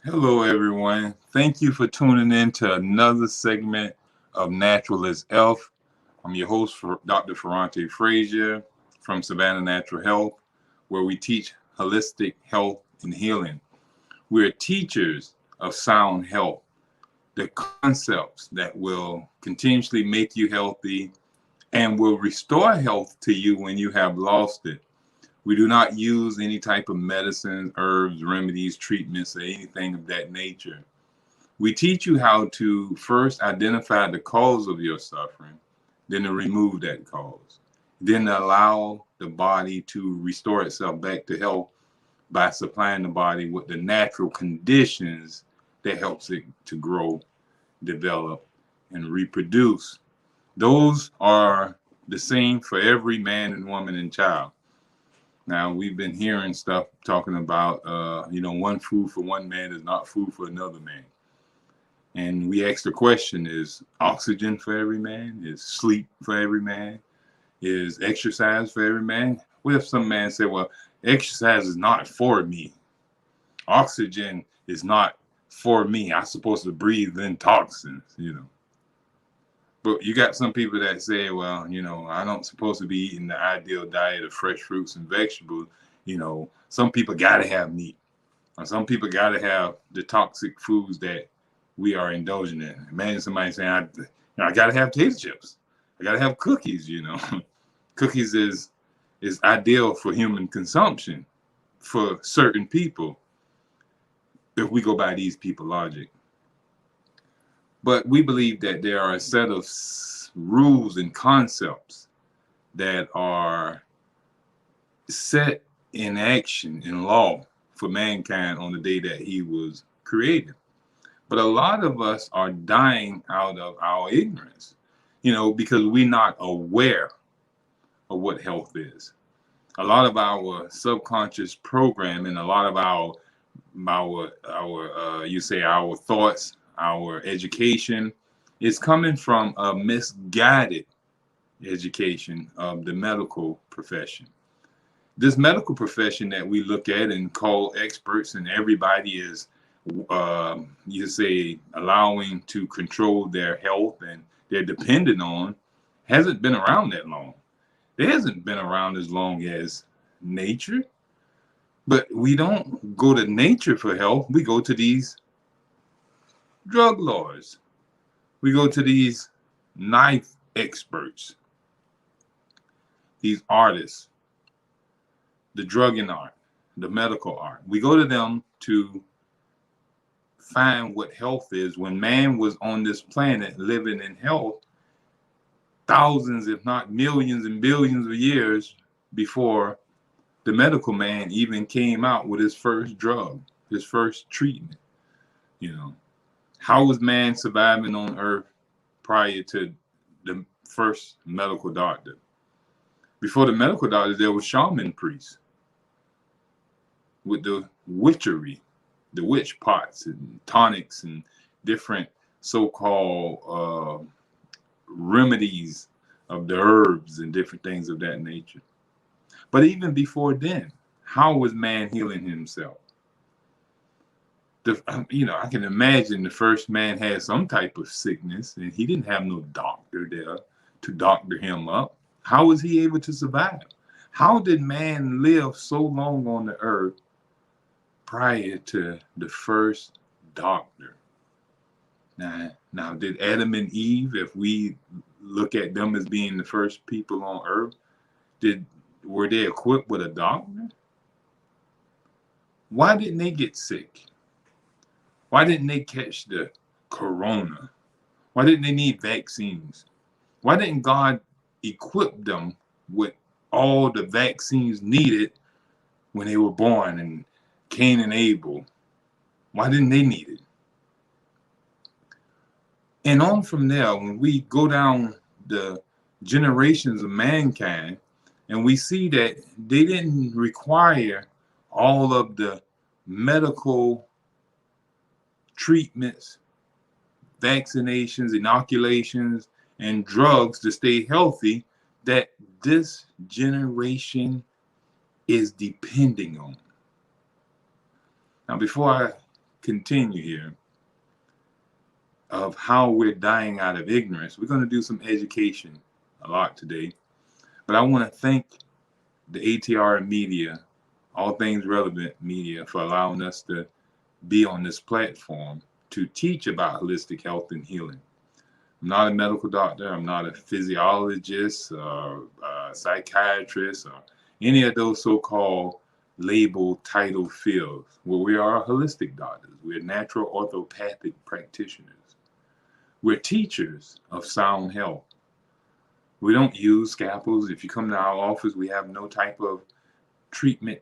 Hello, everyone. Thank you for tuning in to another segment of Natural is Health. I'm your host, Dr. Ferrante Frazier from Savannah Natural Health, where we teach holistic health and healing. We're teachers of sound health, the concepts that will continuously make you healthy and will restore health to you when you have lost it. We do not use any type of medicines, herbs, remedies, treatments, or anything of that nature. We teach you how to first identify the cause of your suffering, then to remove that cause, then to allow the body to restore itself back to health by supplying the body with the natural conditions that helps it to grow, develop, and reproduce. Those are the same for every man and woman and child. Now we've been hearing stuff talking about, one food for one man is not food for another man. And we ask the question: is oxygen for every man? Is sleep for every man? Is exercise for every man? What if some man said, well, exercise is not for me. Oxygen is not for me. I'm supposed to breathe in toxins. But you got some people that say, well, I don't supposed to be eating the ideal diet of fresh fruits and vegetables. Some people got to have meat. Or some people got to have the toxic foods that we are indulging in. Imagine somebody saying, I got to have potato chips. I got to have cookies. Cookies is ideal for human consumption for certain people if we go by these people logic. But we believe that there are a set of rules and concepts that are set in action in law for mankind on the day that he was created. But a lot of us are dying out of our ignorance, because we're not aware of what health is. A lot of our subconscious programming, a lot of our thoughts, our education is coming from a misguided education of the medical profession. This medical profession that we look at and call experts, and everybody is, allowing to control their health and they're dependent on, hasn't been around that long. It hasn't been around as long as nature. But we don't go to nature for health. We go to these drug lords. We go to these knife experts, these artists, the drugging art, the medical art. We go to them to find what health is when man was on this planet living in health thousands, if not millions and billions of years before the medical man even came out with his first drug, his first treatment. How was man surviving on earth prior to the first medical doctor? Before the medical doctor, there was shaman priests with the witchery, the witch pots and tonics and different so-called remedies of the herbs and different things of that nature. But even before then, how was man healing himself? I can imagine the first man had some type of sickness and he didn't have no doctor there to doctor him up. How was he able to survive? How did man live so long on the earth prior to the first doctor? Now, did Adam and Eve, if we look at them as being the first people on earth, were they equipped with a doctor? Why didn't they get sick? Why didn't they catch the corona? Why didn't they need vaccines? Why didn't God equip them with all the vaccines needed when they were born, and Cain and Abel? Why didn't they need it? And on from there, when we go down the generations of mankind, and we see that they didn't require all of the medical treatments, vaccinations, inoculations, and drugs to stay healthy that this generation is depending on. Now, before I continue here of how we're dying out of ignorance. We're going to do some education a lot today, but I want to thank the ATR media, All Things Relevant media, for allowing us to be on this platform to teach about holistic health and healing. I'm not a medical doctor. I'm not a physiologist or a psychiatrist or any of those so-called labeled title fields. Well, we are holistic doctors. We're natural orthopathic practitioners. We're teachers of sound health. We don't use scalpels. If you come to our office, we have no type of treatment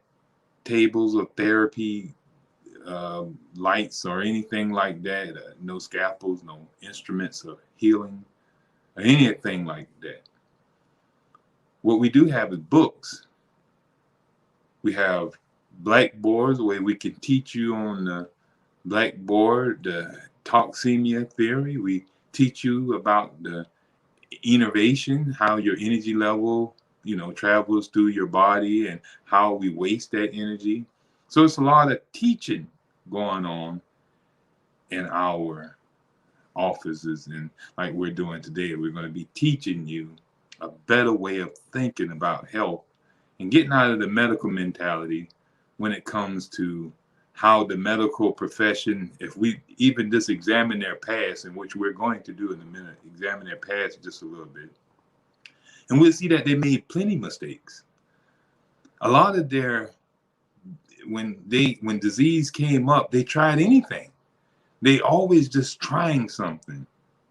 tables or therapy lights or anything like that. No scalpels, no instruments of healing, or anything like that. What we do have is books. We have blackboards where we can teach you on the blackboard the toxemia theory. We teach you about the innervation, how your energy level, travels through your body and how we waste that energy. So it's a lot of teaching going on in our offices, and like we're doing today, we're going to be teaching you a better way of thinking about health and getting out of the medical mentality when it comes to how the medical profession, if we even just examine their past, and which we're going to do in a minute, examine their past just a little bit, and we'll see that they made plenty of mistakes. A lot of their when disease came up, they tried anything. They always just trying something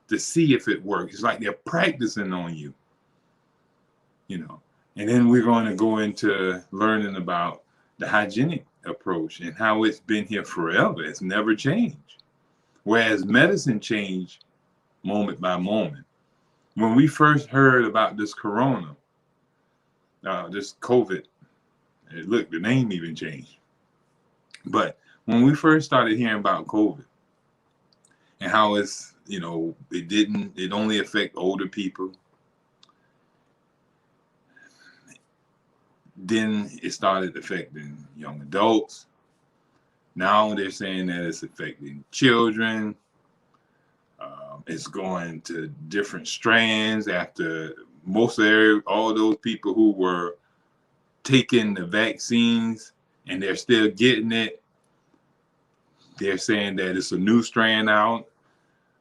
to see if it works. It's like they're practicing on you, And then we're going to go into learning about the hygienic approach and how it's been here forever. It's never changed. Whereas medicine changed moment by moment. When we first heard about this corona, this COVID, look, the name even changed. But when we first started hearing about COVID and how it's, it only affect older people. Then it started affecting young adults. Now they're saying that it's affecting children. It's going to different strands after all those people who were taking the vaccines and they're still getting it. They're saying that it's a new strand out.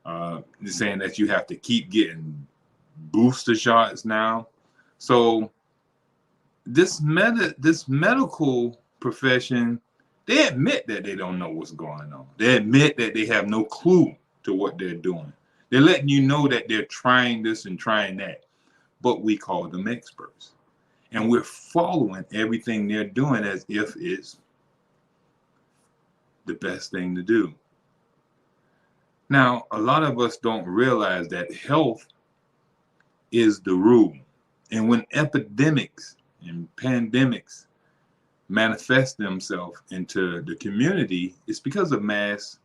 They're saying that you have to keep getting booster shots now. So this medical profession, they admit that they don't know what's going on. They admit that they have no clue to what they're doing. They're letting you know that they're trying this and trying that, but we call them experts. And we're following everything they're doing as if it's the best thing to do. Now, a lot of us don't realize that health is the rule. And when epidemics and pandemics manifest themselves into the community, it's because of mass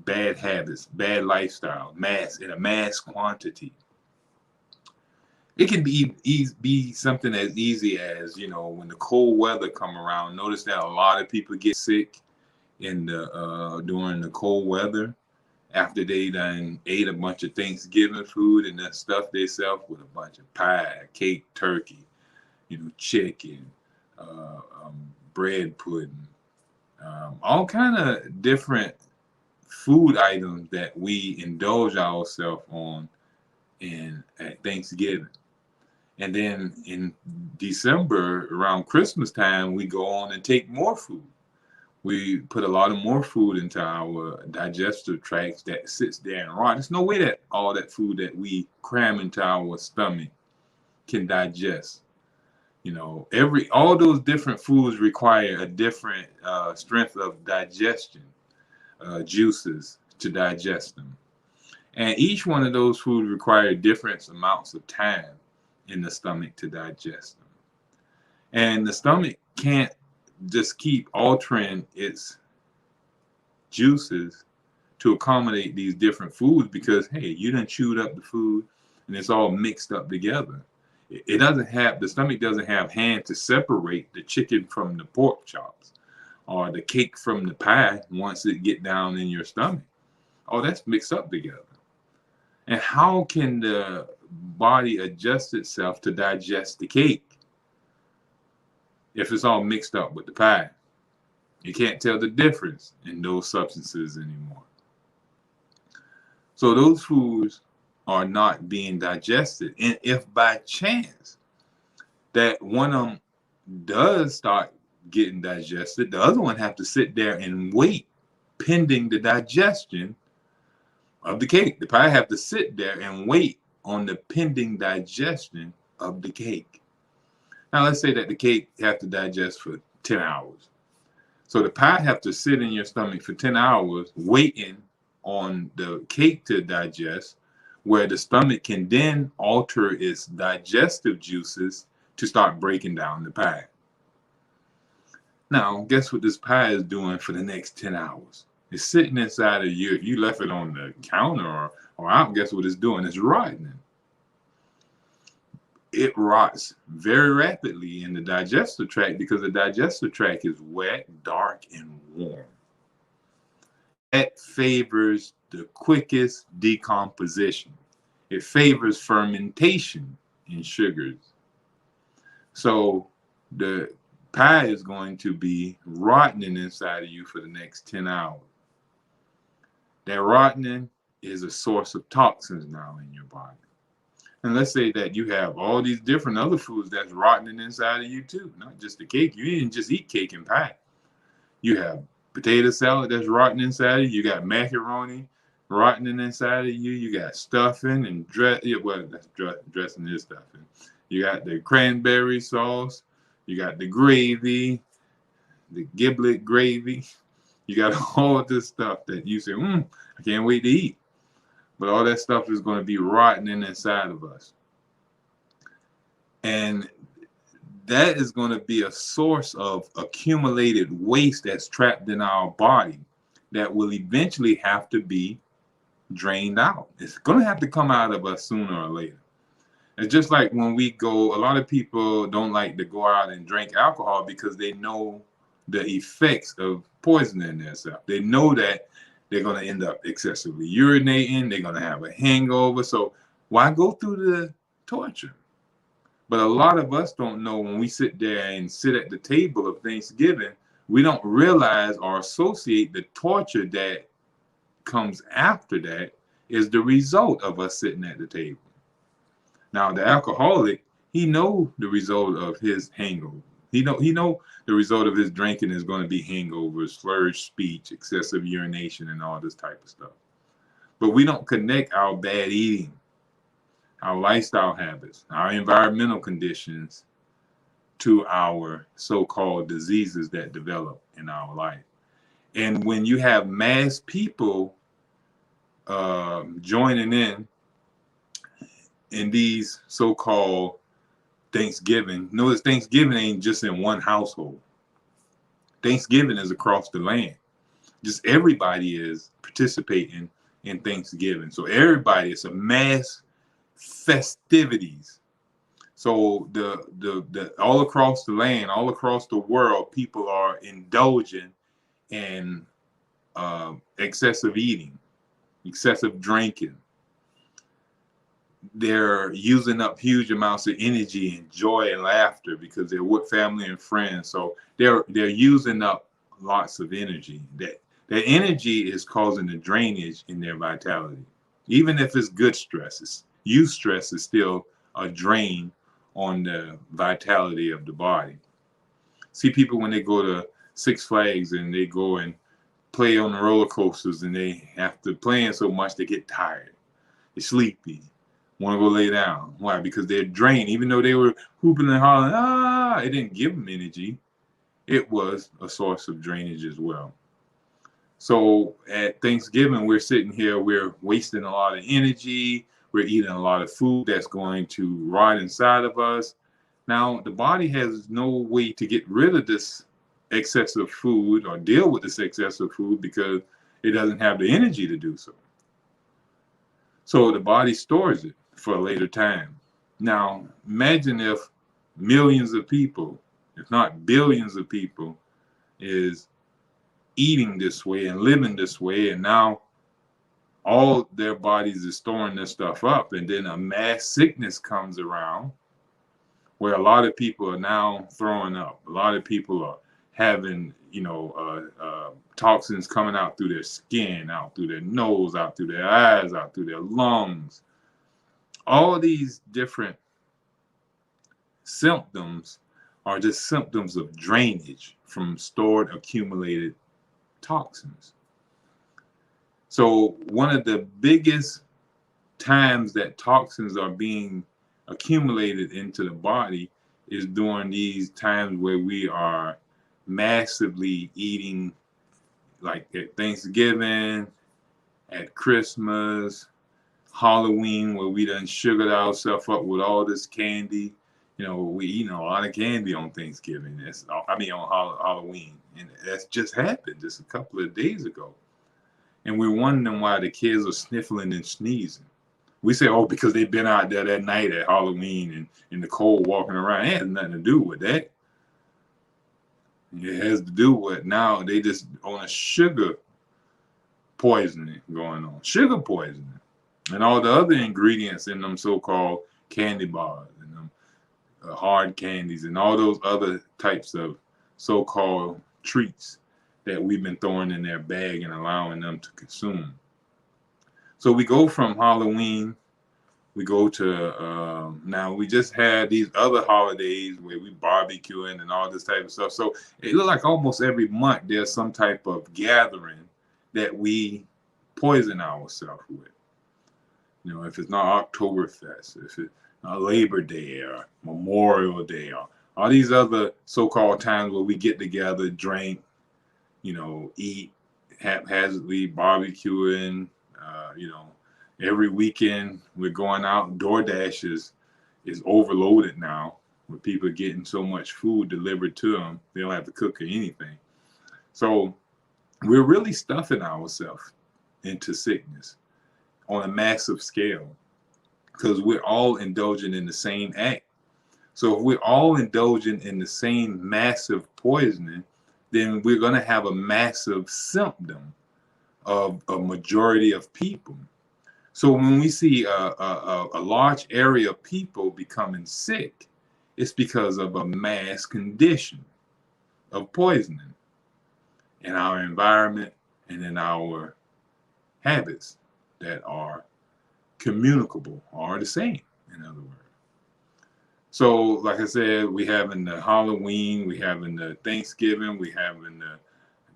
bad habits, bad lifestyle, in a mass quantity. It can be something as easy as, when the cold weather come around, notice that a lot of people get sick during the cold weather after they done ate a bunch of Thanksgiving food and then stuffed themselves with a bunch of pie, cake, turkey, chicken, bread pudding, all kind of different food items that we indulge ourselves on at Thanksgiving. And then in December, around Christmas time, we go on and take more food. We put a lot of more food into our digestive tracts that sits there and rots. There's no way that all that food that we cram into our stomach can digest. All those different foods require a different strength of digestion, juices to digest them. And each one of those foods require different amounts of time in the stomach to digest them. And the stomach can't just keep altering its juices to accommodate these different foods because, hey, you done chewed up the food and it's all mixed up together. The stomach doesn't have hands to separate the chicken from the pork chops or the cake from the pie once it get down in your stomach. All that's mixed up together. And how can the body adjust itself to digest the cake if it's all mixed up with the pie? You can't tell the difference in those substances anymore. So those foods are not being digested. And if by chance that one of them does start getting digested, the other one have to sit there and wait pending the digestion of the cake. The pie have to sit there and wait on the pending digestion of the cake. Now let's say that the cake have to digest for 10 hours. So the pie have to sit in your stomach for 10 hours waiting on the cake to digest, where the stomach can then alter its digestive juices to start breaking down the pie. Now, guess what this pie is doing for the next 10 hours? It's sitting inside of you. If you left it on the counter or out, guess what it's doing? It's rotting. It rots very rapidly in the digestive tract because the digestive tract is wet, dark, and warm. That favors the quickest decomposition. It favors fermentation in sugars. So the pie is going to be rotting inside of you for the next 10 hours. That rotting is a source of toxins now in your body. And let's say that you have all these different other foods that's rotting inside of you too, not just the cake. You didn't just eat cake and pie. You have potato salad that's rotting inside of you. You got macaroni rotting inside of you. You got stuffing and dressing is stuffing. You got the cranberry sauce. You got the gravy, the giblet gravy. You got all this stuff that you say, I can't wait to eat. But all that stuff is going to be rotting inside of us. And that is going to be a source of accumulated waste that's trapped in our body that will eventually have to be drained out. It's going to have to come out of us sooner or later. It's just like when we go, a lot of people don't like to go out and drink alcohol because they know the effects of poisoning themselves. They know that they're going to end up excessively urinating. They're going to have a hangover. So why go through the torture? But a lot of us don't know when we sit there and sit at the table of Thanksgiving, we don't realize or associate the torture that comes after that is the result of us sitting at the table. Now, the alcoholic, he know the result of his hangover. He know the result of his drinking is going to be hangovers, slurred speech, excessive urination, and all this type of stuff. But we don't connect our bad eating, our lifestyle habits, our environmental conditions to our so-called diseases that develop in our life. And when you have mass people joining in these so-called Thanksgiving, notice Thanksgiving ain't just in one household. Thanksgiving is across the land. Just everybody is participating in Thanksgiving. So everybody, it's a mass festivities. So the all across the land, all across the world, people are indulging in excessive eating, excessive drinking. They're using up huge amounts of energy and joy and laughter because they're with family and friends. So they're using up lots of energy. That energy is causing a drainage in their vitality. Even if it's good stress, youth stress is still a drain on the vitality of the body. See people when they go to Six Flags and they go and play on the roller coasters and they have to play so much they get tired. They're sleepy. Want to go lay down. Why? Because they're drained. Even though they were hooping and hollering, it didn't give them energy. It was a source of drainage as well. So at Thanksgiving, we're sitting here, we're wasting a lot of energy. We're eating a lot of food that's going to rot inside of us. Now, the body has no way to get rid of this excessive food or deal with this excessive food because it doesn't have the energy to do so. So the body stores it for a later time. Now, imagine if millions of people, if not billions of people, is eating this way and living this way, and now all their bodies is storing this stuff up, and then a mass sickness comes around where a lot of people are now throwing up. A lot of people are having, toxins coming out through their skin, out through their nose, out through their eyes, out through their lungs. All these different symptoms are just symptoms of drainage from stored, accumulated toxins. So one of the biggest times that toxins are being accumulated into the body is during these times where we are massively eating, like at Thanksgiving, at Christmas, Halloween, where we done sugared ourselves up with all this candy. We eat a lot of candy on Thanksgiving. On Halloween. And that's just happened just a couple of days ago. And we're wondering why the kids are sniffling and sneezing. We say, oh, because they've been out there that night at Halloween and in the cold walking around. It has nothing to do with that. It has to do with now they just on a sugar poisoning going on. Sugar poisoning. And all the other ingredients in them so-called candy bars and them hard candies and all those other types of so-called treats that we've been throwing in their bag and allowing them to consume. So we go from Halloween, we go to now we just had these other holidays where we barbecuing and all this type of stuff. So it looks like almost every month there's some type of gathering that we poison ourselves with. If it's not Oktoberfest, if it's not Labor Day or Memorial Day or all these other so-called times where we get together, drink, eat haphazardly, barbecuing, every weekend we're going out. DoorDash is overloaded now with people getting so much food delivered to them. They don't have to cook or anything. So we're really stuffing ourselves into sickness on a massive scale because we're all indulging in the same act. So if we're all indulging in the same massive poisoning, then we're going to have a massive symptom of a majority of people. So when we see a large area of people becoming sick, it's because of a mass condition of poisoning in our environment and in our habits that are communicable, are the same, in other words. So, like I said, we having the Halloween, we having the Thanksgiving, we having the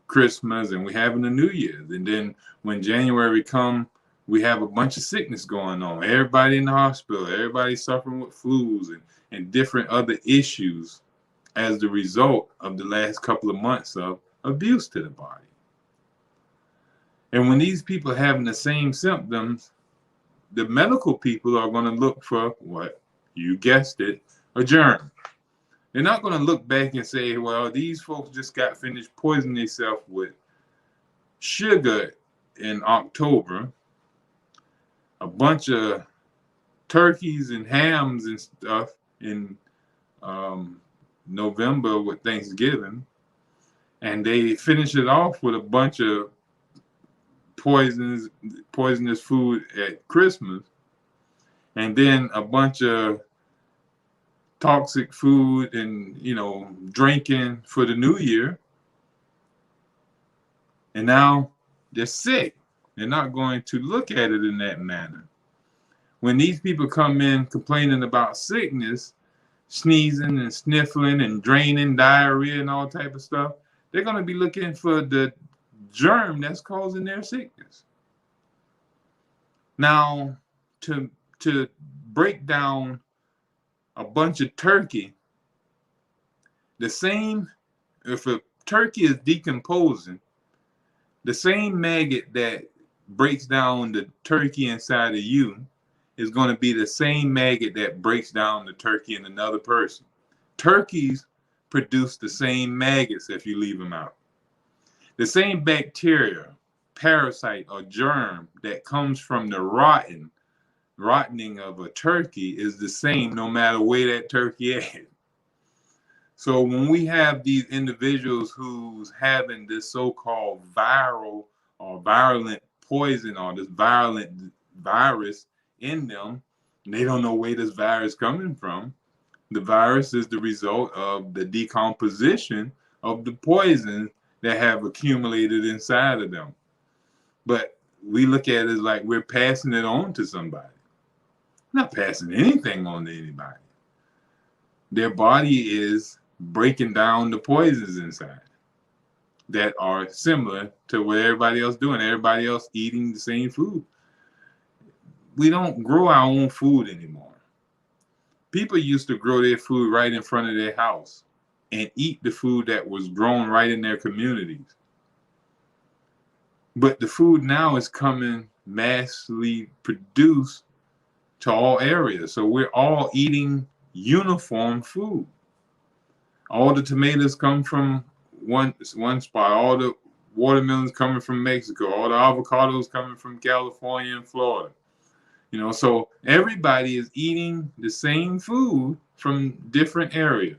Christmas, and we having the New Year's. And then when January come, we have a bunch of sickness going on. Everybody in the hospital, everybody suffering with flus and different other issues as the result of the last couple of months of abuse to the body. And when these people are having the same symptoms, the medical people are going to look for what? You guessed it, a germ. They're not going to look back and say, well, these folks just got finished poisoning themselves with sugar in October, a bunch of turkeys and hams and stuff in November with Thanksgiving, and they finish it off with a bunch of poisonous food at Christmas, and then a bunch of toxic food and drinking for the New Year, and now they're sick. They're not going to look at it in that manner. When these people come in complaining about sickness, sneezing and sniffling and draining, diarrhea and all type of stuff, they're going to be looking for the germ that's causing their sickness. Now, to break down a bunch of turkey, if a turkey is decomposing, the same maggot that breaks down the turkey inside of you is going to be the same maggot that breaks down the turkey in another person. Turkeys produce the same maggots if you leave them out. The same bacteria, parasite, or germ that comes from the rotting of a turkey is the same no matter where that turkey is. So when we have these individuals who's having this so-called viral or virulent poison or this virulent virus in them, and they don't know where this virus coming from. The virus is the result of the decomposition of the poison that have accumulated inside of them. But we look at it as like we're passing it on to somebody. Not passing anything on to anybody. Their body is breaking down the poisons inside that are similar to what everybody else doing. Everybody else eating the same food. We don't grow our own food anymore. People used to grow their food right in front of their house and eat the food that was grown right in their communities. But the food now is coming massively produced to all areas. So we're all eating uniform food. All the tomatoes come from one spot. All the watermelons coming from Mexico. All the avocados coming from California and Florida. You know, so everybody is eating the same food from different areas.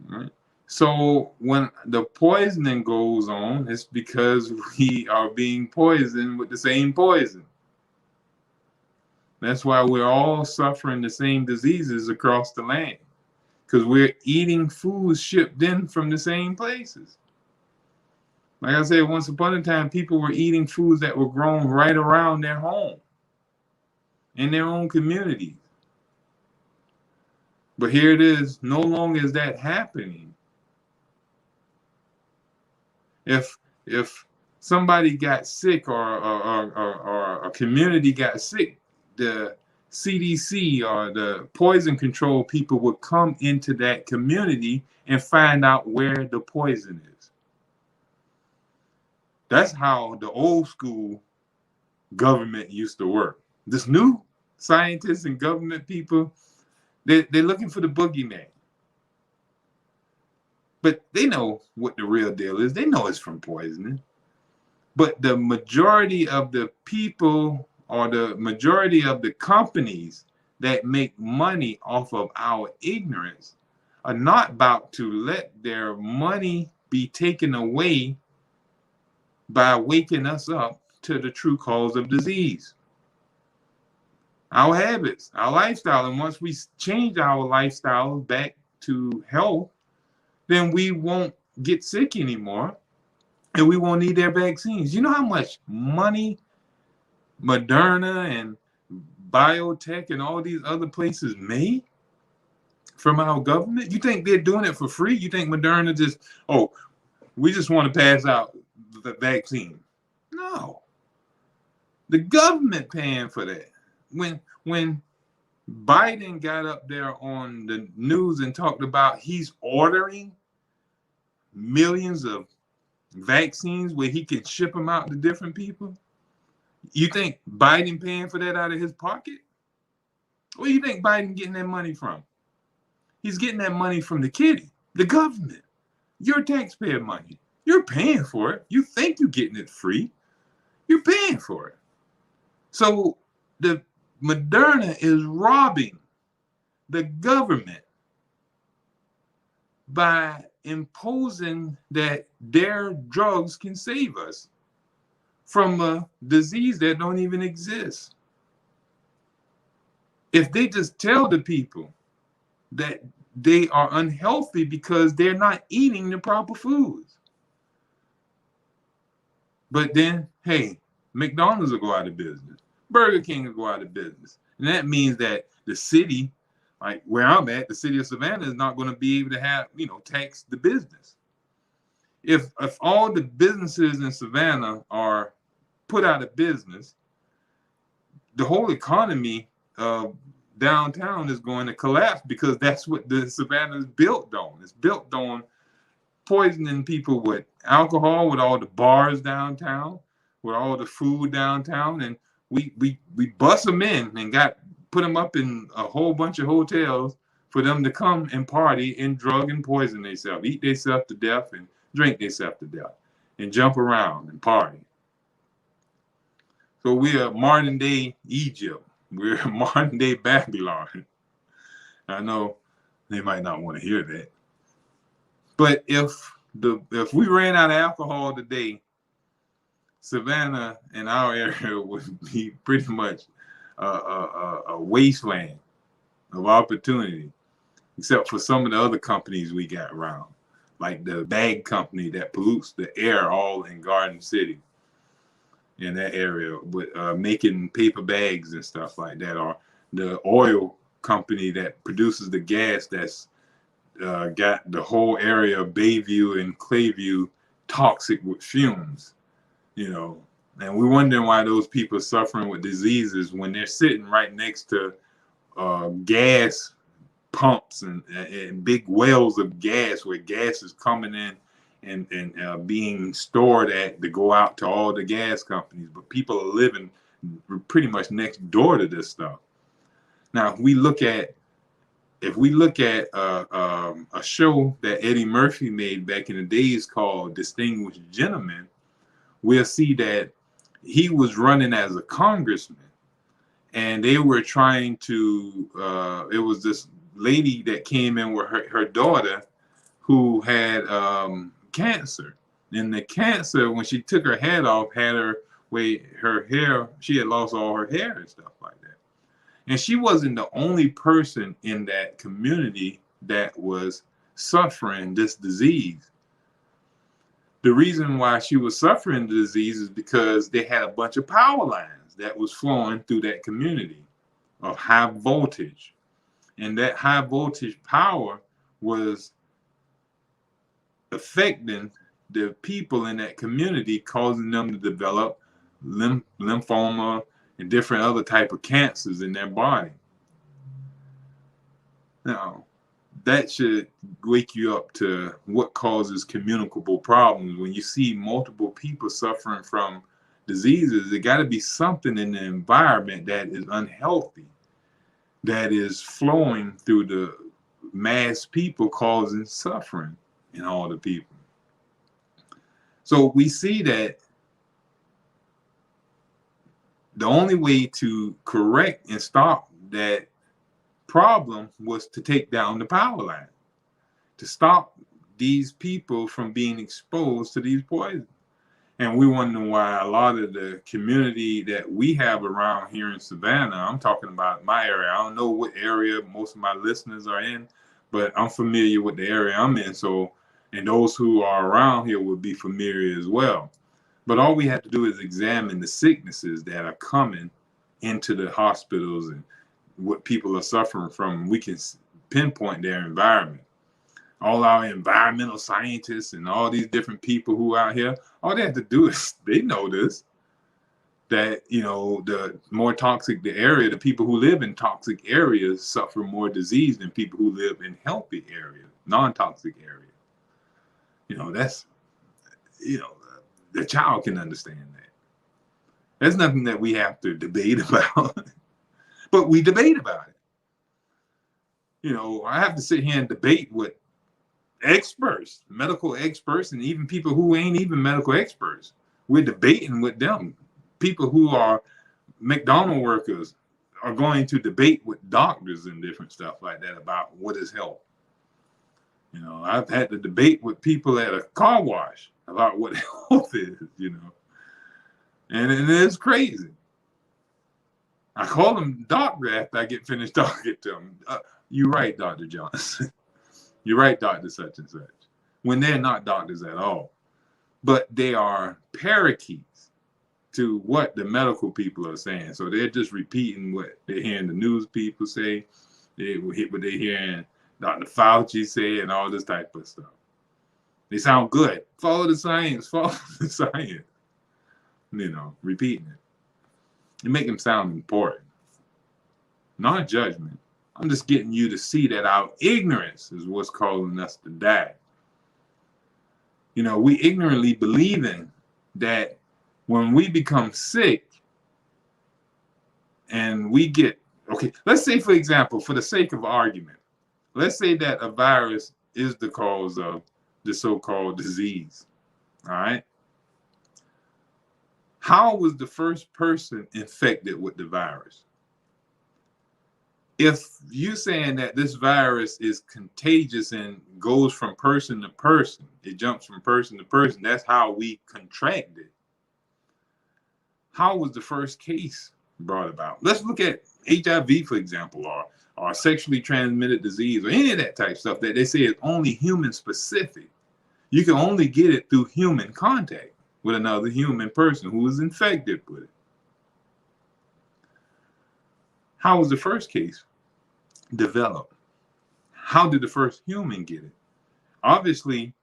Right? So when the poisoning goes on, it's because we are being poisoned with the same poison. That's why we're all suffering the same diseases across the land, because we're eating foods shipped in from the same places. Like I said, once upon a time, people were eating foods that were grown right around their home, in their own communities. But here it is, no longer is that happening. If somebody got sick or a community got sick, the CDC or the poison control people would come into that community and find out where the poison is. That's how the old school government used to work. This new scientists and government people, they're looking for the boogeyman. But they know what the real deal is. They know it's from poisoning. But the majority of the people or the majority of the companies that make money off of our ignorance are not about to let their money be taken away by waking us up to the true cause of disease. Our habits, our lifestyle. And once we change our lifestyle back to health, then we won't get sick anymore and we won't need their vaccines. You know how much money Moderna and biotech and all these other places made from our government? You think they're doing it for free? You think Moderna just, oh, we just want to pass out the vaccine? No. The government paying for that. When Biden got up there on the news and talked about he's ordering millions of vaccines where he can ship them out to different people, you think Biden paying for that out of his pocket? Where do you think Biden getting that money from? He's getting that money from the kitty, the government, your taxpayer money. You're paying for it. You think you're getting it free. You're paying for it. So the Moderna is robbing the government by imposing that their drugs can save us from a disease that don't even exist. If they just tell the people that they are unhealthy because they're not eating the proper foods. But then, hey, McDonald's will go out of business. Burger King will go out of business. And that means that the city, like where I'm at, the city of Savannah is not going to be able to have, tax the business. If all the businesses in Savannah are put out of business, the whole economy of downtown is going to collapse, because that's what the Savannah is built on. It's built on poisoning people with alcohol, with all the bars downtown, with all the food downtown, and we bust them in and put them up in a whole bunch of hotels for them to come and party and drug and poison themselves, eat themselves to death and drink themselves to death and jump around and party. So we are modern day Egypt. We're modern day Babylon. I know They might not want to hear that. But if we ran out of alcohol today, Savannah and our area would be pretty much a wasteland of opportunity, except for some of the other companies we got around, like the bag company that pollutes the air all in Garden City, in that area, with making paper bags and stuff like that, or the oil company that produces the gas that's got the whole area of Bayview and Clayview toxic with fumes, you know. And we're wondering why those people are suffering with diseases when they're sitting right next to gas pumps and big wells of gas where gas is coming in and being stored at to go out to all the gas companies. But people are living pretty much next door to this stuff. Now, if we look at a show that Eddie Murphy made back in the days called Distinguished Gentleman, we'll see that he was running as a congressman, and they were trying to, it was this lady that came in with her daughter who had cancer. And the cancer, when she took her head off, had her hair, she had lost all her hair and stuff like that. And she wasn't the only person in that community that was suffering this disease. The reason why she was suffering the disease is because they had a bunch of power lines that was flowing through that community of high voltage. And that high voltage power was affecting the people in that community, causing them to develop lymphoma and different other type of cancers in their body. Now, that should wake you up to what causes communicable problems. When you see multiple people suffering from diseases, there got to be something in the environment that is unhealthy, that is flowing through the mass people, causing suffering in all the people. So we see that the only way to correct and stop that problem was to take down the power line, to stop these people from being exposed to these poisons. And we wonder why a lot of the community that we have around here in Savannah, I'm talking about my area. I don't know what area most of my listeners are in, but I'm familiar with the area I'm in. So, and those who are around here would be familiar as well. But all we have to do is examine the sicknesses that are coming into the hospitals and what people are suffering from. We can pinpoint their environment. All our environmental scientists and all these different people who are out here, all they have to do is, they know this, that, you know, the more toxic the area, the people who live in toxic areas suffer more disease than people who live in healthy areas, non-toxic areas. You know, that's, you know, the child can understand that. There's nothing that we have to debate about, but we debate about it. You know, I have to sit here and debate with experts, medical experts, and even people who ain't even medical experts. We're debating with them. People who are McDonald's workers are going to debate with doctors and different stuff like that about what is health. You know, I've had to debate with people at a car wash about what health is, you know. And it's crazy. I call them doctor after I get finished talking to them. You're right, Dr. Johnson. You're right, Dr. Such and Such. When they're not doctors at all. But they are parakeets to what the medical people are saying. So they're just repeating what they're hearing the news people say. They hit what they're hearing Dr. Fauci say and all this type of stuff. They sound good. Follow the science. Follow the science. You know, repeating it. You make them sound important. Not judgment. I'm just getting you to see that our ignorance is what's causing us to die. You know, we ignorantly believing that when we become sick and we get, okay, let's say, for example, for the sake of argument, let's say that a virus is the cause of the so-called disease, all right? How was the first person infected with the virus? if you're saying that this virus is contagious and goes from person to person, it jumps from person to person, that's how we contract it. How was the first case brought about? Let's look at HIV, for example, or sexually transmitted disease, or any of that type of stuff that they say is only human specific. You can only get it through human contact with another human person who is infected with it. How was the first case developed? How did the first human get it? Obviously,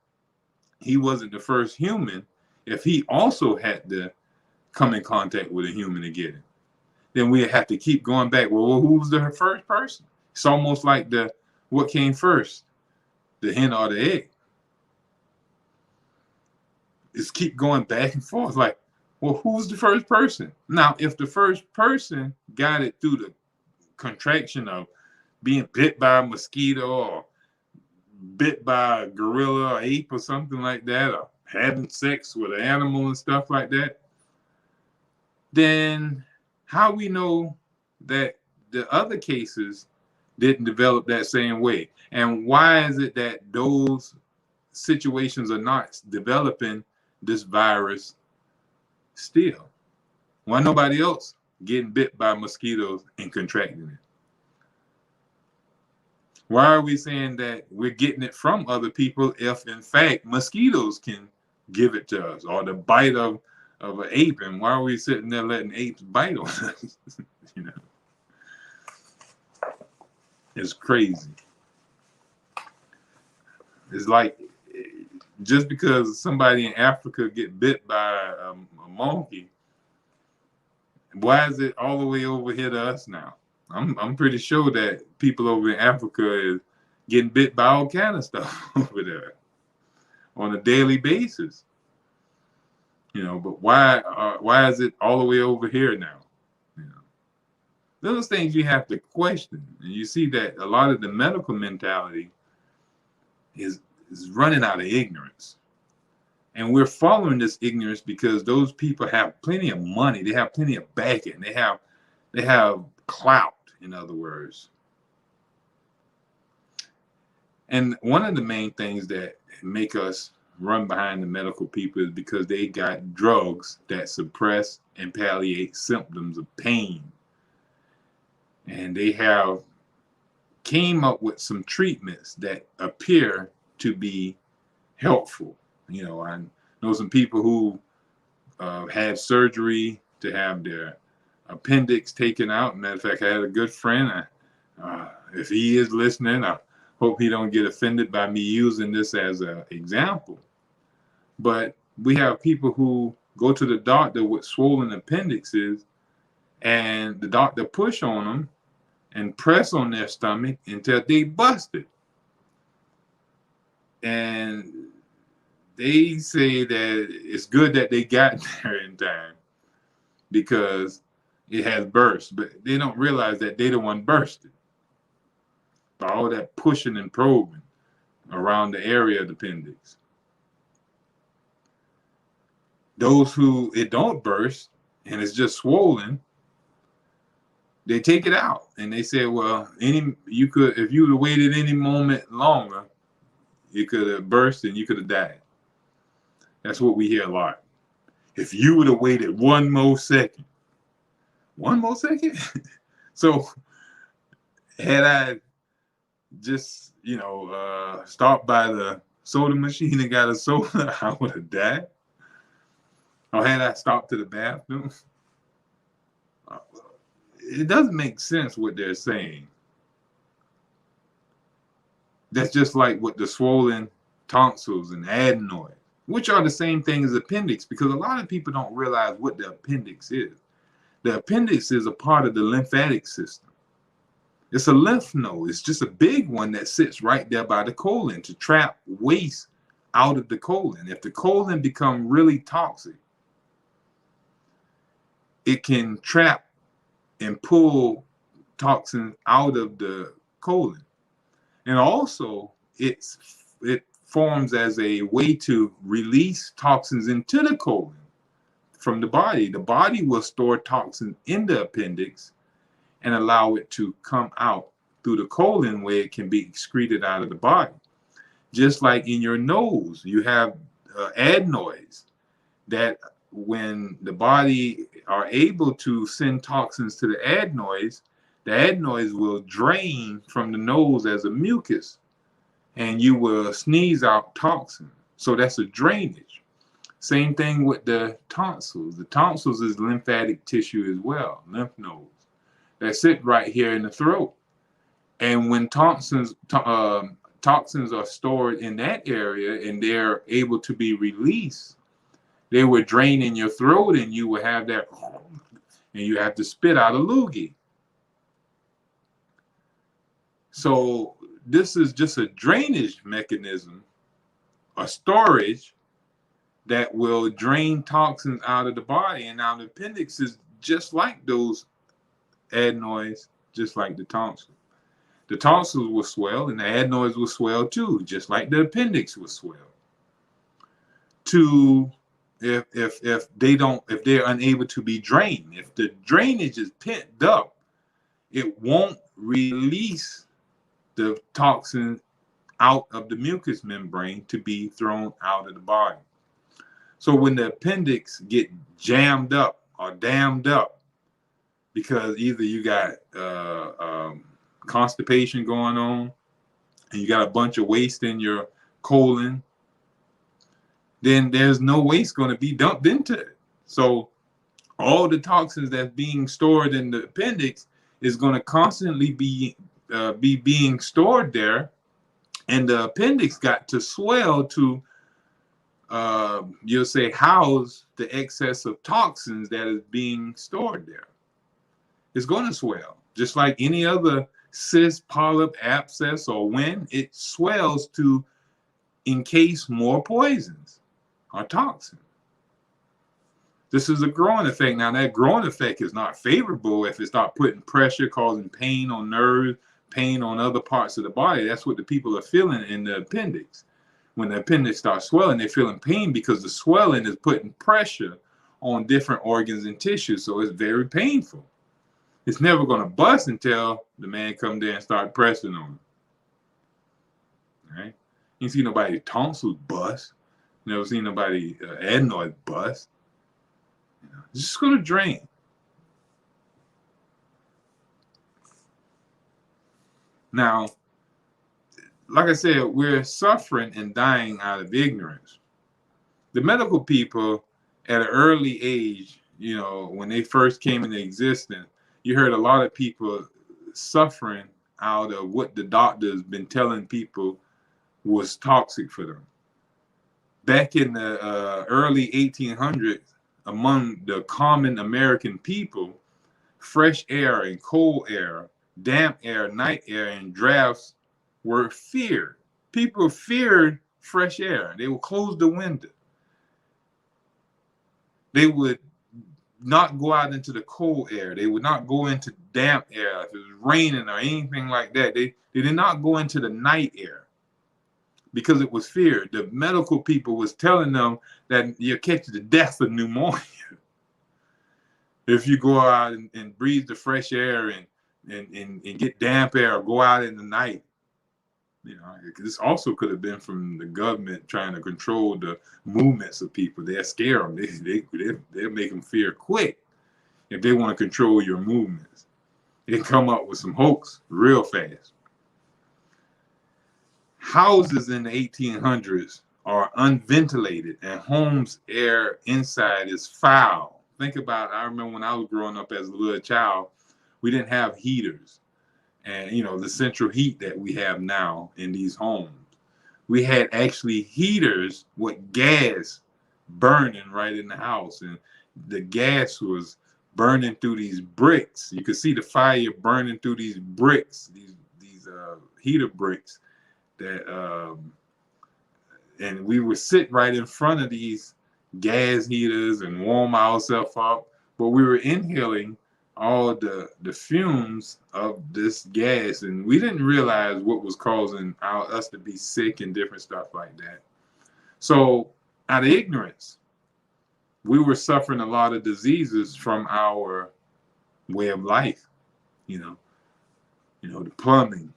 he wasn't the first human if he also had to come in contact with a human to get it. Then we have to keep going back. Well, who was the first person? It's almost like what came first, the hen or the egg? It's keep going back and forth. Like, well, who's the first person? Now, if the first person got it through the contraction of being bit by a mosquito or bit by a gorilla or ape or something like that, or having sex with an animal and stuff like that, then how we know that the other cases didn't develop that same way? And why is it that those situations are not developing this virus still? Why nobody else getting bit by mosquitoes and contracting it? Why are we saying that we're getting it from other people if, in fact, mosquitoes can give it to us, or the bite of an ape? And why are we sitting there letting apes bite on us? You know, it's crazy. It's like, just because somebody in Africa get bit by a monkey, why is it all the way over here to us now? I'm pretty sure that people over in Africa is getting bit by all kind of stuff over there on a daily basis. You know, but why is it all the way over here now? You know, those things you have to question, and you see that a lot of the medical mentality is running out of ignorance, and we're following this ignorance because those people have plenty of money, they have plenty of backing, they have clout, in other words. And one of the main things that make us run behind the medical people is because they got drugs that suppress and palliate symptoms of pain. And they have came up with some treatments that appear to be helpful. You know, I know some people who had surgery to have their appendix taken out. Matter of fact, I had a good friend. If he is listening, I hope he don't get offended by me using this as an example. But we have people who go to the doctor with swollen appendixes, and the doctor push on them and press on their stomach until they busted. And they say that it's good that they got there in time because it has burst, but they don't realize that they the one bursted by all that pushing and probing around the area of the appendix. Those who it don't burst and it's just swollen, they take it out and they say, well, if you would have waited any moment longer, it could have burst and you could have died. That's what we hear a lot. If you would have waited one more second. So had I just, stopped by the soda machine and got a soda, I would have died. Or had I stopped to the bathroom? It doesn't make sense what they're saying. That's just like with the swollen tonsils and adenoids, which are the same thing as appendix, because a lot of people don't realize what the appendix is. The appendix is a part of the lymphatic system. It's a lymph node. It's just a big one that sits right there by the colon to trap waste out of the colon. If the colon becomes really toxic, it can trap and pull toxins out of the colon. And also, it forms as a way to release toxins into the colon from the body. The body will store toxins in the appendix, and allow it to come out through the colon where it can be excreted out of the body. Just like in your nose, you have adenoids that when the body are able to send toxins to the adenoids will drain from the nose as a mucus, and you will sneeze out toxin. So that's a drainage. Same thing with the tonsils. The tonsils is lymphatic tissue as well, lymph nodes that sit right here in the throat. And when toxins are stored in that area and they're able to be released, they would drain in your throat, and you would have that, and you have to spit out a loogie. So this is just a drainage mechanism, a storage that will drain toxins out of the body. And now the appendix is just like those adenoids, just like the tonsils. The tonsils will swell, and the adenoids will swell too, just like the appendix will swell. If they're unable to be drained, if the drainage is pent up, it won't release the toxin out of the mucous membrane to be thrown out of the body. So when the appendix get jammed up or dammed up, because either you got constipation going on and you got a bunch of waste in your colon, then there's no waste going to be dumped into it. So all the toxins that's being stored in the appendix is going to constantly be being stored there, and the appendix got to swell to you'll say house the excess of toxins that is being stored there. It's going to swell just like any other cyst, polyp, abscess, or when it swells to encase more poisons or toxin. This is a growing effect. Now that growing effect is not favorable if it starts putting pressure, causing pain on nerves, pain on other parts of the body. That's what the people are feeling in the appendix. When the appendix starts swelling, they're feeling pain because the swelling is putting pressure on different organs and tissues. So it's very painful. It's never going to bust until the man come there and start pressing on it. Right? You see nobody tonsils bust. Never seen nobody adenoid bust. It's just going to drain. Now, like I said, we're suffering and dying out of ignorance. The medical people at an early age, you know, when they first came into existence, you heard a lot of people suffering out of what the doctors been telling people was toxic for them. Back in the early 1800s, among the common American people, fresh air and cold air, damp air, night air, and drafts were feared. People feared fresh air. They would close the window. They would not go out into the cold air. They would not go into damp air if it was raining or anything like that. They did not go into the night air because it was feared. The medical people was telling them that you'll catch the death of pneumonia if you go out and breathe the fresh air and get damp air or go out in the night. You know, this also could have been from the government trying to control the movements of people. They'll scare them. They'll make them fear quick if they want to control your movements. They come up with some hoax real fast. Houses in the 1800s are unventilated, and homes' air inside is foul. Think about it. I remember when I was growing up as a little child, we didn't have heaters. And, you know, the central heat that we have now in these homes. We had actually heaters with gas burning right in the house. And the gas was burning through these bricks. You could see the fire burning through these bricks, these heater bricks. And we would sit right in front of these gas heaters and warm ourselves up. But we were inhaling all the fumes of this gas, and we didn't realize what was causing us to be sick and different stuff like that. So out of ignorance, we were suffering a lot of diseases from our way of life. you know, the plumbing,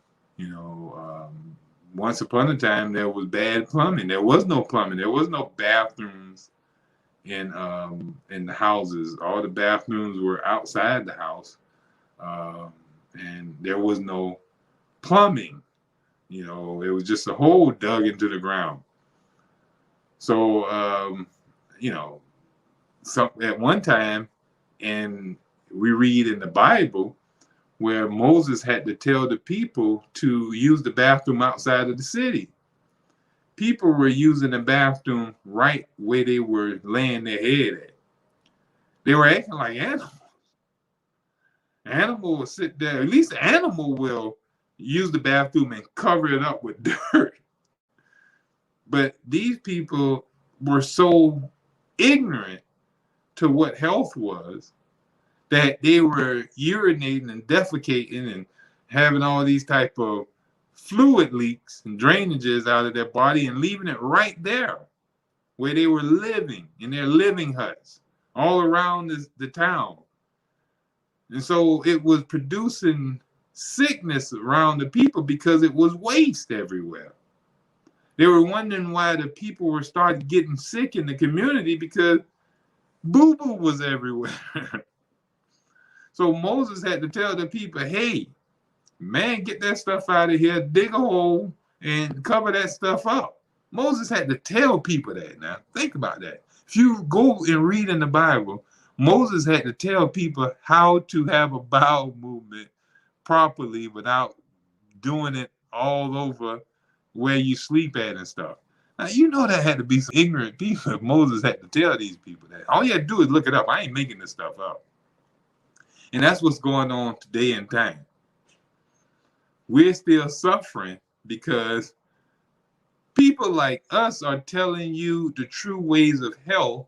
once upon a time there was bad plumbing. There was no plumbing. There was no bathrooms in the houses. All the bathrooms were outside the house, and there was no plumbing. It was just a hole dug into the ground. So, at one time, and we read in the Bible where Moses had to tell the people to use the bathroom outside of the city. People were using the bathroom right where they were laying their head at. They were acting like animals. Animal will sit there. At least the animal will use the bathroom and cover it up with dirt. But these people were so ignorant to what health was that they were urinating and defecating and having all these type of fluid leaks and drainages out of their body and leaving it right there where they were living in their living huts all around the town. And so it was producing sickness around the people because it was waste everywhere. They were wondering why the people were starting getting sick in the community because boo-boo was everywhere. So Moses had to tell the people, hey, man, get that stuff out of here, dig a hole and cover that stuff up. Moses had to tell people that. Now, think about that. If you go and read in the Bible, Moses had to tell people how to have a bowel movement properly without doing it all over where you sleep at and stuff. Now, that had to be some ignorant people if Moses had to tell these people that. All you had to do is look it up. I ain't making this stuff up. And that's what's going on today in time. We're still suffering because people like us are telling you the true ways of health,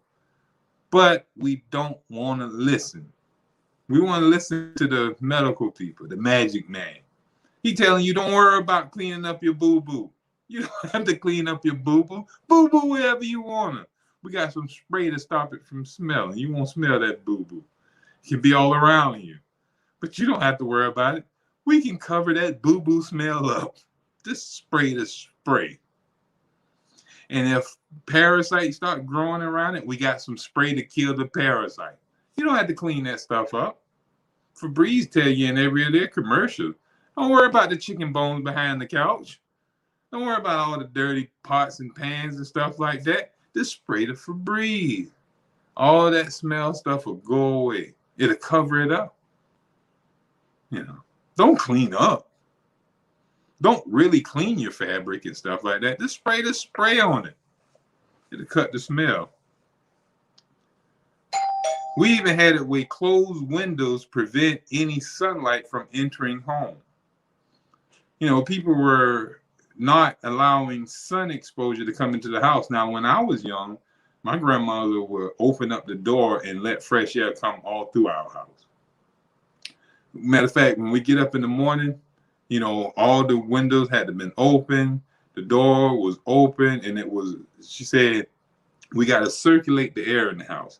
but we don't want to listen. We want to listen to the medical people, the magic man. He telling you, don't worry about cleaning up your boo-boo. You don't have to clean up your boo-boo. Boo-boo wherever you want to. We got some spray to stop it from smelling. You won't smell that boo-boo. It can be all around you. But you don't have to worry about it. We can cover that boo-boo smell up. Just spray the spray. And if parasites start growing around it, we got some spray to kill the parasite. You don't have to clean that stuff up. Febreze tell you in every of their commercials, don't worry about the chicken bones behind the couch. Don't worry about all the dirty pots and pans and stuff like that. Just spray the Febreze. All that smell stuff will go away. It'll cover it up. Don't clean up. Don't really clean your fabric and stuff like that. Just spray the spray on it. It'll cut the smell. We even had it where closed windows prevent any sunlight from entering home. People were not allowing sun exposure to come into the house. Now, when I was young, my grandmother would open up the door and let fresh air come all through our house. Matter of fact, when we get up in the morning, all the windows had to been open. The door was open, and she said, we got to circulate the air in the house.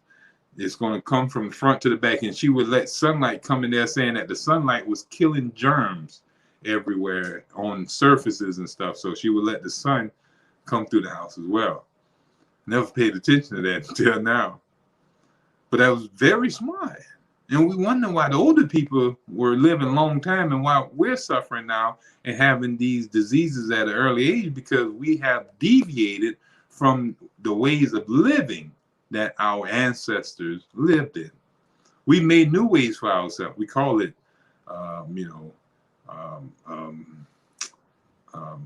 It's going to come from the front to the back. And she would let sunlight come in there, saying that the sunlight was killing germs everywhere on surfaces and stuff. So she would let the sun come through the house as well. Never paid attention to that until now. But that was very smart. And we wonder why the older people were living a long time and why we're suffering now and having these diseases at an early age, because we have deviated from the ways of living that our ancestors lived in. We made new ways for ourselves. We call it,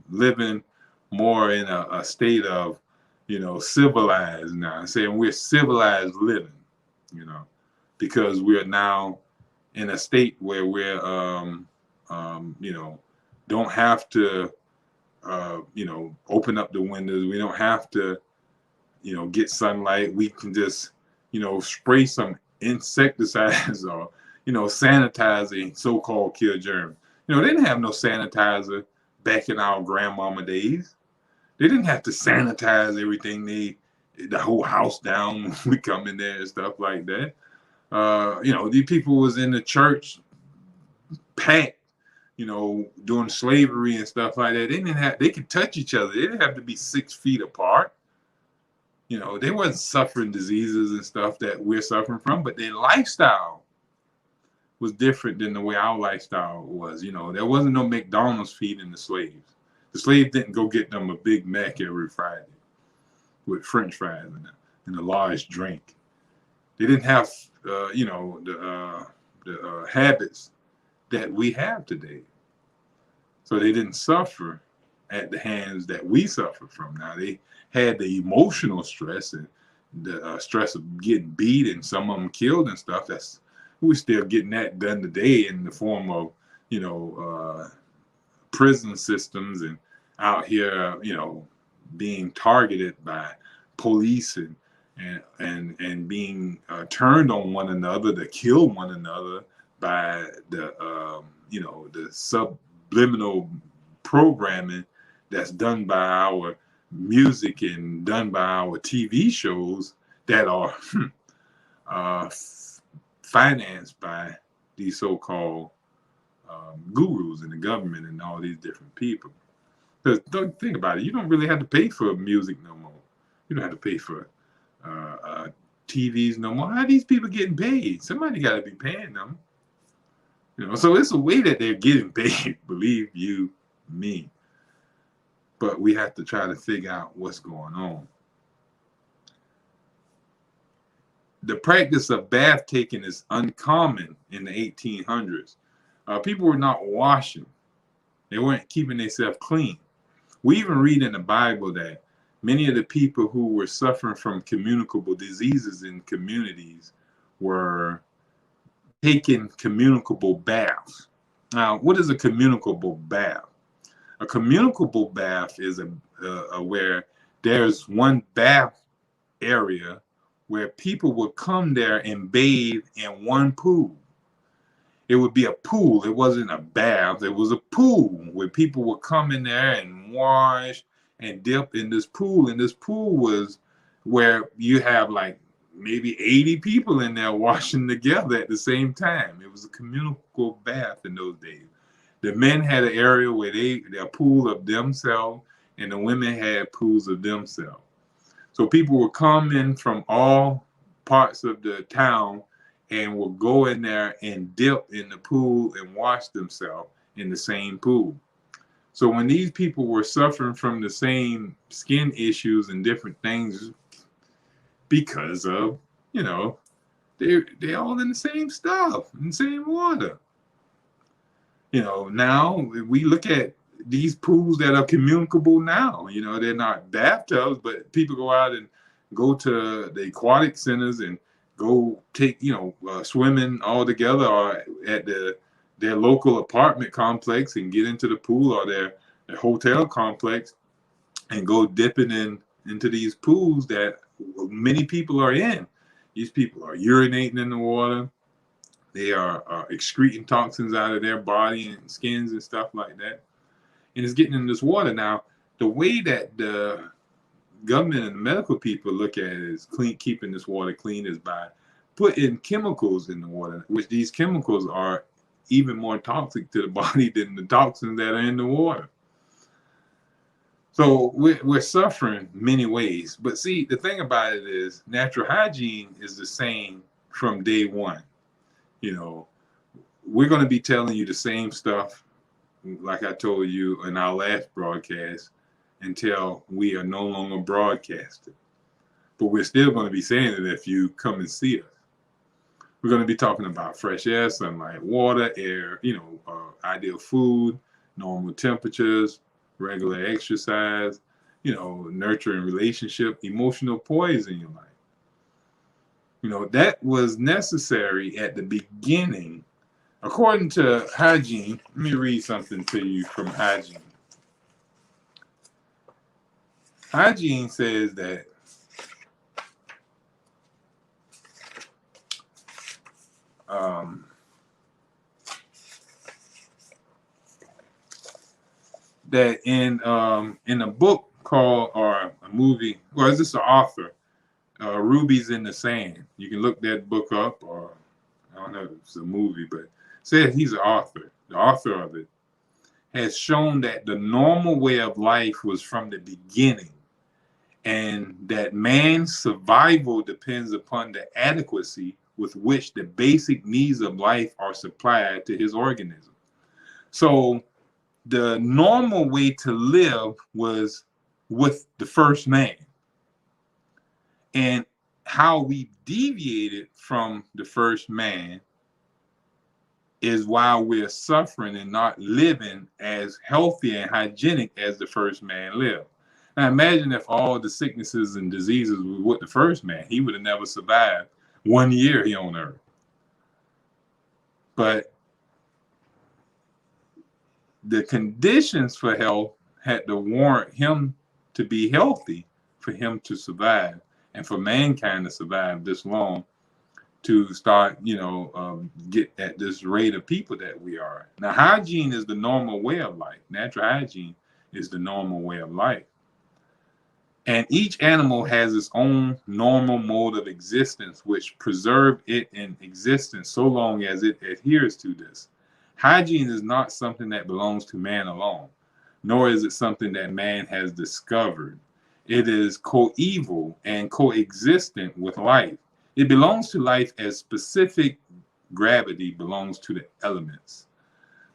living more in a state of, civilized now. Saying we're civilized living, because we're now in a state where we're, don't have to, open up the windows. We don't have to, get sunlight. We can just, spray some insecticides or, sanitizer, so-called kill germs. They didn't have no sanitizer back in our grandmama days. They didn't have to sanitize everything, the whole house down when we come in there and stuff like that. These people was in the church packed, during slavery and stuff like that. They could touch each other. They didn't have to be 6 feet apart. They wasn't suffering diseases and stuff that we're suffering from, but their lifestyle was different than the way our lifestyle was. There wasn't no McDonald's feeding the slaves. The slaves didn't go get them a Big Mac every Friday with French fries and a large drink. They didn't have, the habits that we have today. So they didn't suffer at the hands that we suffer from. Now, they had the emotional stress and the stress of getting beat and some of them killed and stuff. We're still getting that done today in the form of, prison systems and out here, being targeted by police and being turned on one another to kill one another by the subliminal programming that's done by our music and done by our TV shows that are financed by these so-called gurus in the government and all these different people. Because don't think about it, you don't really have to pay for music no more. You don't have to pay for TVs no more. How are these people getting paid? Somebody got to be paying them. So it's a way that they're getting paid, believe you me. But we have to try to figure out what's going on. The practice of bath taking is uncommon in the 1800s. People were not washing. They weren't keeping themselves clean. We even read in the Bible that many of the people who were suffering from communicable diseases in communities were taking communicable baths. Now, what is a communicable bath? A communicable bath is where there's one bath area where people would come there and bathe in one pool. It would be a pool. It wasn't a bath. It was a pool where people would come in there and wash and dip in this pool. And this pool was where you have like maybe 80 people in there washing together at the same time. It was a communal bath in those days. The men had an area where their pool of themselves, and the women had pools of themselves. So people would come in from all parts of the town and will go in there and dip in the pool and wash themselves in the same pool. So when these people were suffering from the same skin issues and different things because of, they're all in the same stuff, in the same water. Now we look at these pools that are communicable now. They're not bathtubs, but people go out and go to the aquatic centers and go take, swimming all together or at their local apartment complex and get into the pool or their hotel complex and go dipping into these pools that many people are in. These people are urinating in the water. They are excreting toxins out of their body and skins and stuff like that. And it's getting in this water. Now, the way that the government and the medical people look at it is keeping this water clean is by putting chemicals in the water, which these chemicals are even more toxic to the body than the toxins that are in the water. So we're suffering many ways. But see, the thing about it is natural hygiene is the same from day one. We're going to be telling you the same stuff like I told you in our last broadcast until we are no longer broadcasted. But we're still going to be saying it if you come and see us. We're going to be talking about fresh air, sunlight, water, air, ideal food, normal temperatures, regular exercise, nurturing relationship, emotional poise in your life. That was necessary at the beginning. According to hygiene, let me read something to you from hygiene. Hygiene says that that in a book called, or a movie, well, is this an author? Rubies in the Sand. You can look that book up, or I don't know if it's a movie, but said he's an author. the author of it, has shown that the normal way of life was from the beginning, and that man's survival depends upon the adequacy with which the basic needs of life are supplied to his organism. So the normal way to live was with the first man. And how we deviated from the first man is why we're suffering and not living as healthy and hygienic as the first man lived. Now imagine if all the sicknesses and diseases were with the first man. He would have never survived 1 year here on earth. But the conditions for health had to warrant him to be healthy for him to survive, and for mankind to survive this long, to start, get at this rate of people that we are. Now, hygiene is the normal way of life. Natural hygiene is the normal way of life. And each animal has its own normal mode of existence, which preserve it in existence so long as it adheres to this. Hygiene is not something that belongs to man alone, nor is it something that man has discovered. It is coeval and coexistent with life. It belongs to life as specific gravity belongs to the elements.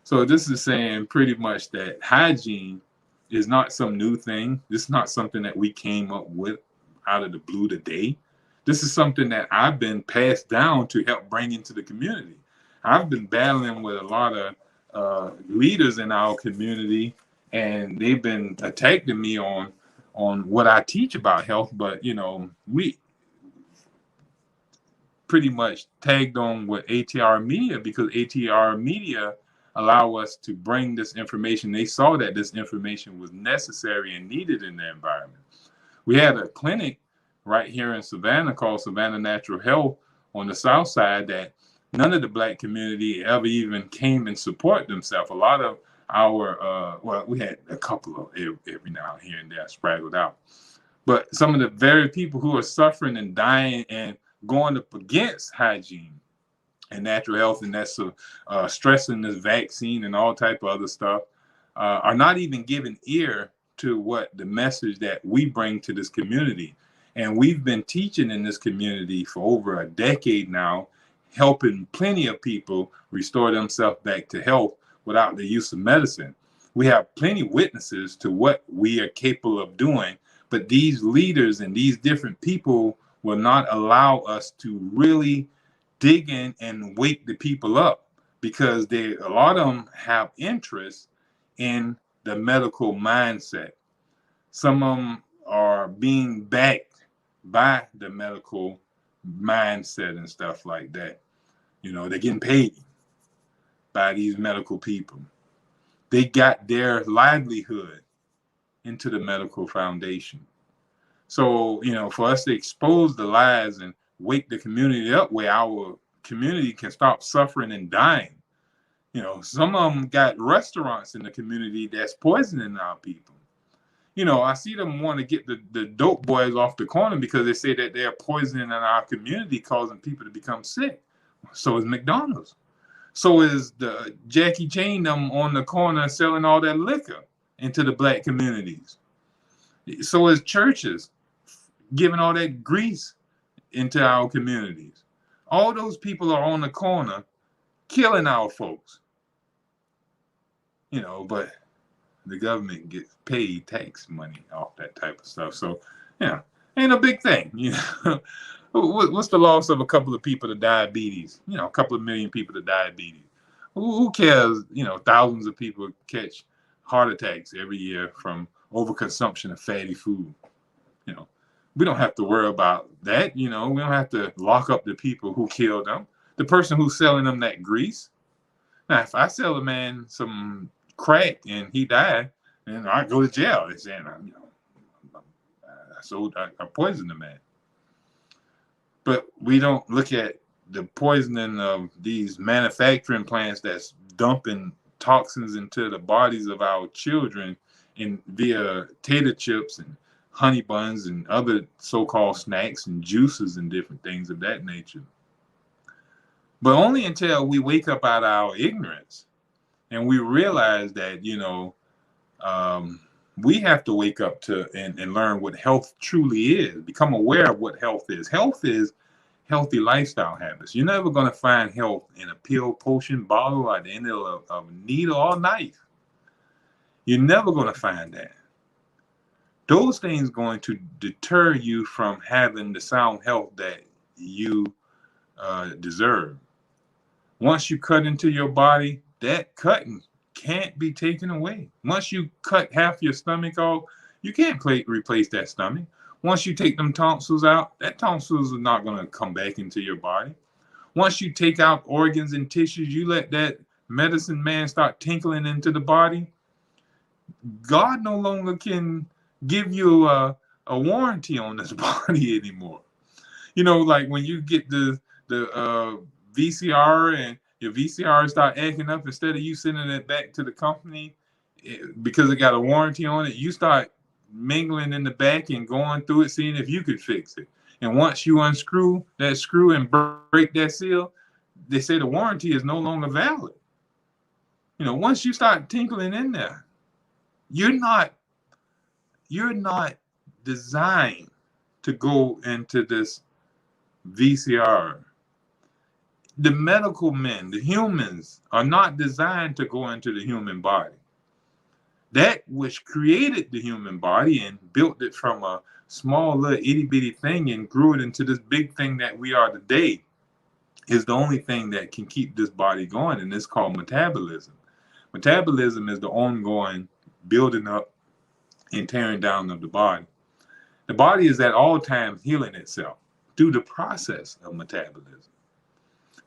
So this is saying pretty much that hygiene is not some new thing. This is not something that we came up with out of the blue today. This is something that I've been passed down to help bring into the community. I've been battling with a lot of leaders in our community, and they've been attacking me on what I teach about health. But we pretty much tagged on with ATR Media, because ATR Media allow us to bring this information. They saw that this information was necessary and needed in the environment. We had a clinic right here in Savannah called Savannah Natural Health on the south side that none of the Black community ever even came and support themselves. A lot of our, we had a couple of every now and here and there spraggled out. But some of the very people who are suffering and dying and going up against hygiene and natural health, and that's stressing this vaccine and all type of other stuff, are not even giving ear to what the message that we bring to this community. And we've been teaching in this community for over a decade now, helping plenty of people restore themselves back to health without the use of medicine. We have plenty of witnesses to what we are capable of doing, but these leaders and these different people will not allow us to really dig in and wake the people up, because a lot of them have interest in the medical mindset. Some of them are being backed by the medical mindset and stuff like that. They're getting paid by these medical people. They got their livelihood into the medical foundation. So, for us to expose the lies and wake the community up where our community can stop suffering and dying. Some of them got restaurants in the community that's poisoning our people. I see them want to get the dope boys off the corner because they say that they're poisoning our community, causing people to become sick. So is McDonald's. So is the Jackie Chain them on the corner selling all that liquor into the Black communities. So is churches giving all that grease into our communities. All those people are on the corner killing our folks. But the government gets paid tax money off that type of stuff. So, ain't a big thing. What's the loss of a couple of people to diabetes? A couple of million people to diabetes. Who cares? Thousands of people catch heart attacks every year from overconsumption of fatty food. We don't have to worry about that. We don't have to lock up the people who killed them. The person who's selling them that grease. Now, if I sell a man some crack and he died, then I go to jail. They're saying, I poisoned the man. But we don't look at the poisoning of these manufacturing plants that's dumping toxins into the bodies of our children via tater chips and honey buns and other so-called snacks and juices and different things of that nature. But only until we wake up out of our ignorance And we realize that, we have to wake up to and learn what health truly is, become aware of what health is. Health is healthy lifestyle habits. You're never going to find health in a pill, potion, bottle, or at the end of a needle or knife. You're never going to find that. Those things going to deter you from having the sound health that you deserve. Once you cut into your body, that cutting can't be taken away. Once you cut half your stomach off, you can't replace that stomach. Once you take them tonsils out, that tonsils are not going to come back into your body. Once you take out organs and tissues, you let that medicine man start tinkling into the body, God no longer can give you a warranty on this body anymore. Like when you get the VCR and your VCR start acting up, instead of you sending it back to the company because it got a warranty on it, you start mingling in the back and going through it, seeing if you could fix it. And once you unscrew that screw and break that seal, they say the warranty is no longer valid. Once you start tinkling in there, you're not designed to go into this VCR. The medical men, the humans, are not designed to go into the human body. That which created the human body and built it from a small little itty bitty thing and grew it into this big thing that we are today is the only thing that can keep this body going, and it's called metabolism. Metabolism is the ongoing building up and tearing down of the body. The body is at all times healing itself through the process of metabolism.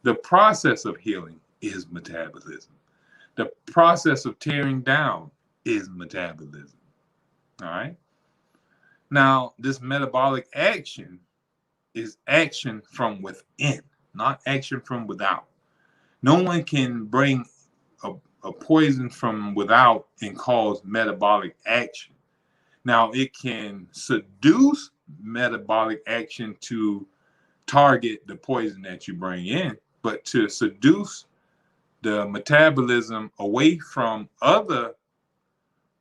The process of healing is metabolism. The process of tearing down is metabolism. All right. Now, this metabolic action is action from within, not action from without. No one can bring a poison from without and cause metabolic action. Now, it can seduce metabolic action to target the poison that you bring in, but to seduce the metabolism away from other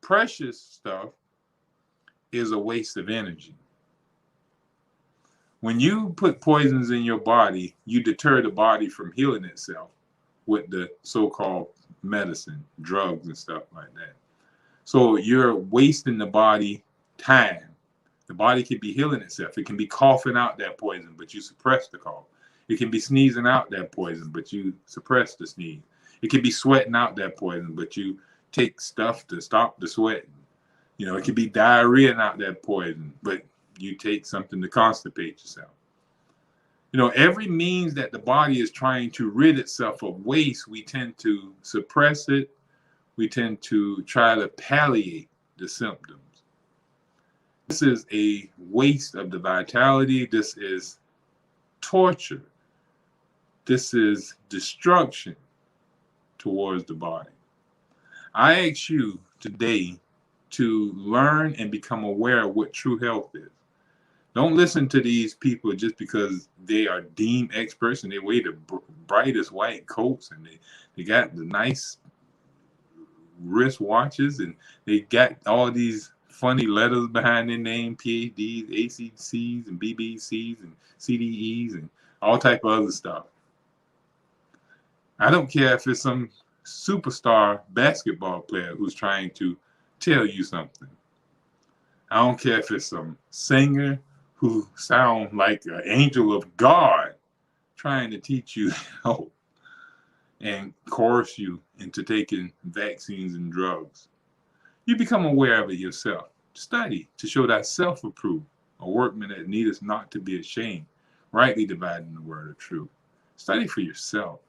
precious stuff is a waste of energy. When you put poisons in your body, you deter the body from healing itself with the so-called medicine, drugs, and stuff like that. So you're wasting the body time. The body can be healing itself. It can be coughing out that poison, but you suppress the cough. It can be sneezing out that poison, but you suppress the sneeze. It can be sweating out that poison, but you take stuff to stop the sweating. It can be diarrhea out that poison, but you take something to constipate yourself. Every means that the body is trying to rid itself of waste, we tend to suppress it. We tend to try to palliate the symptoms. This is a waste of the vitality. This is torture. This is destruction towards the body. I ask you today to learn and become aware of what true health is. Don't listen to these people just because they are deemed experts and they wear the brightest white coats and they got the nice wrist watches and they got all these funny letters behind their name, PhDs, ACCs, and BBCs, and CDEs, and all type of other stuff. I don't care if it's some superstar basketball player who's trying to tell you something. I don't care if it's some singer who sound like an angel of God trying to teach you health and coerce you into taking vaccines and drugs. You become aware of it yourself. Study to show thyself approved, a workman that needeth not to be ashamed, rightly dividing the word of truth. Study for yourself.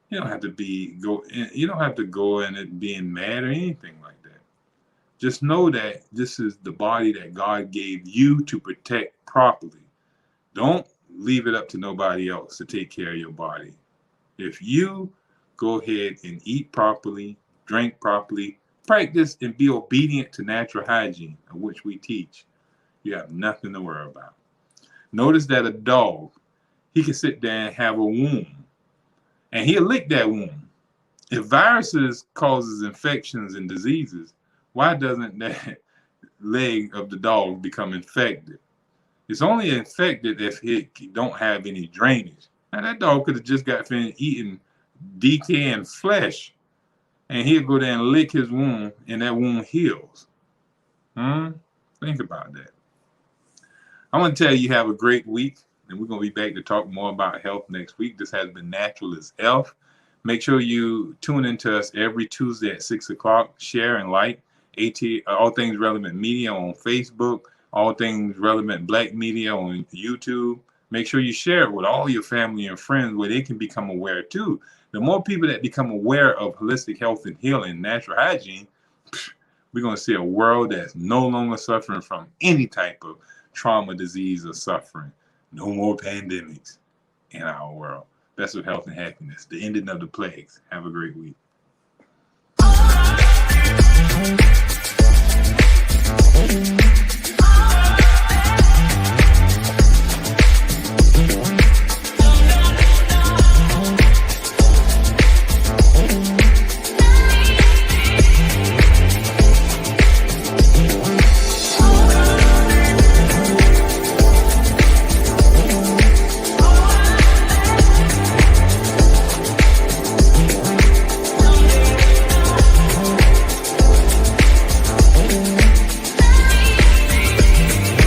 You don't have to go in it being mad or anything like that. Just know that this is the body that God gave you to protect properly. Don't leave it up to nobody else to take care of your body. If you go ahead and eat properly, drink properly, practice and be obedient to natural hygiene, of which we teach, you have nothing to worry about. Notice that a dog, he can sit there and have a wound, and he'll lick that wound. If viruses causes infections and diseases, why doesn't that leg of the dog become infected? It's only infected if it don't have any drainage. Now that dog could have just got finished eating decaying flesh, and he'll go there and lick his wound, and that wound heals. Think about that. I want to tell you have a great week, and we're going to be back to talk more about health next week. This has been Natural as Health. Make sure you tune into us every Tuesday at 6 o'clock. Share and like All Things Relevant Media on Facebook, All Things Relevant Black Media on YouTube. Make sure you share it with all your family and friends where they can become aware too. The more people that become aware of holistic health and healing, natural hygiene, we're going to see a world that's no longer suffering from any type of trauma, disease, or suffering. No more pandemics in our world. Best of health and happiness. The ending of the plagues. Have a great week.